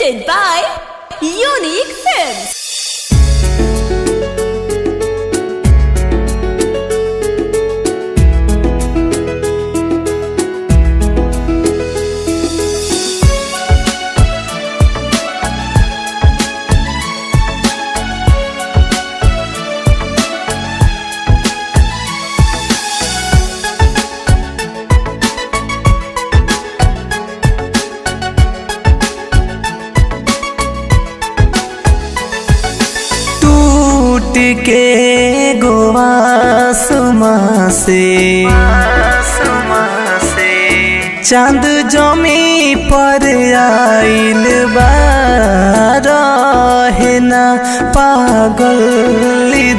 presented by Unique Films. के गोवासुमा से चांद जमी पर आइल बा रहेना पागल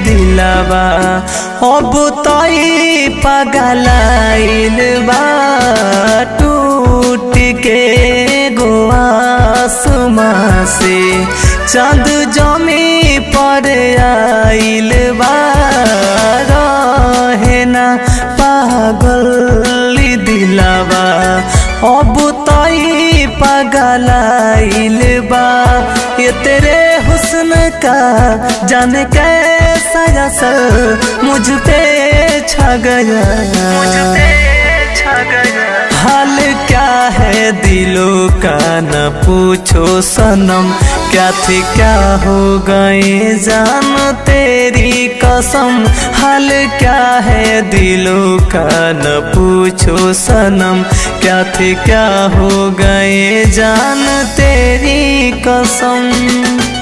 दिलावा अब तई पगलाइल बा टूट के गोवासुमा से चांद जमी पर आइल बा रहेना पागल दिलावा अब तई पगलाइल बा ये तेरे हुस्न का जाने कैसा असर मुझ पे छा गया हाल क्या है दिलों का न पूछो सनम क्या थी क्या हो गए जान तेरी कसम हाल क्या है दिलों का न पूछो सनम क्या थी क्या हो गए जान तेरी कसम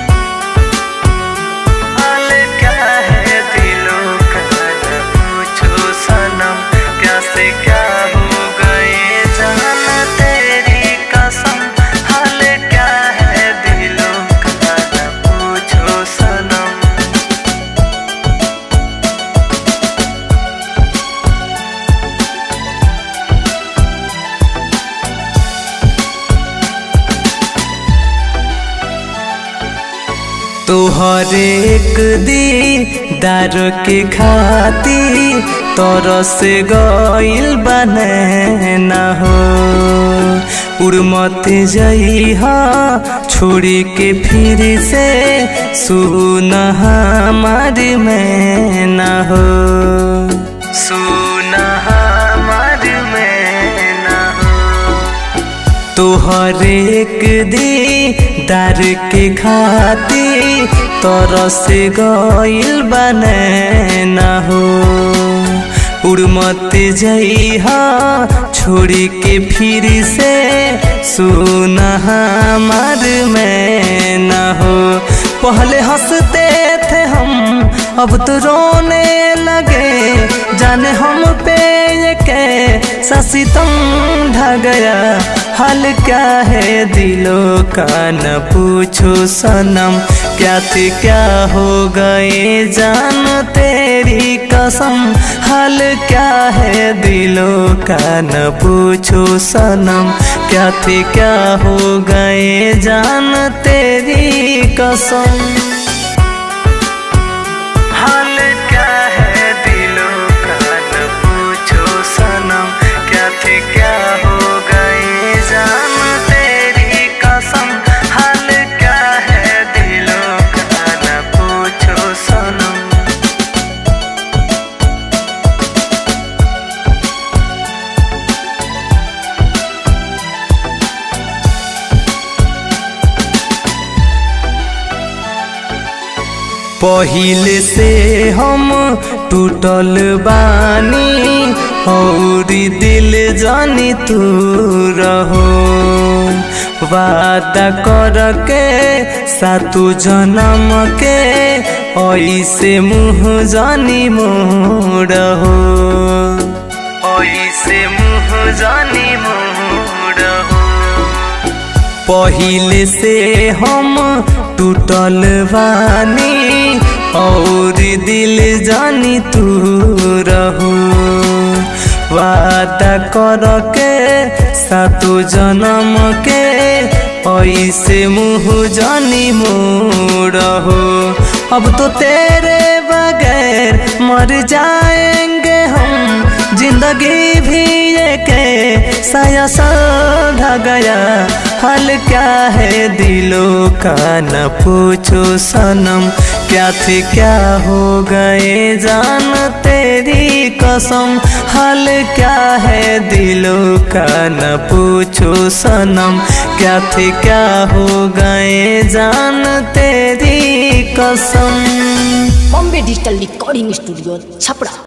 तोहर एक दीदार के खातिर तरस गइल बने न हो उर्मत जइहा छोड़ी के फिर से सुन हमार में न हो सुन हमार में न हो तोहर एक दीदार के खातिर तरस गइल बने न हो उर्मत जइहा छोड़ी के फिर से सुन हमार में न हो पहले हंसते थे हम अब तो रोने लगे जाने हम पे ये कैसा सितम ढा गया हाल क्या है दिलों का न पूछो सनम क्या थी क्या हो गए जान तेरी कसम हाल क्या है दिलों का न पूछो सनम क्या थी क्या हो गए जान तेरी कसम हाल क्या है दिलों का न पूछो सनम क्या थी क्या हो गए जान तेरी कसम हाल क्या है दिलों का न पूछो सनम पहिले से हम टूटल बानी और दिल जानी तू रहो वादा करके सातु जन्म के ऐसे मुँह जानी मोड़हो ऐसे मुँह जानी मोड़हो पहिले से हम टूटल बानी और दिल जानी तू रहो वादा करके सातु जन्म के ऐसे मुँह जानी मोड़हो अब तो तेरे बगैर मर जाएंगे हम जिंदगी भी ये कैसा ढा गया हाल क्या है दिलों का न पूछो सनम, क्या थे क्या हो गए जान तेरी कसम। हाल क्या है दिलों का न पूछो सनम, क्या थे क्या हो गए जान तेरी कसम। Bombay digital recording studio Chhapra.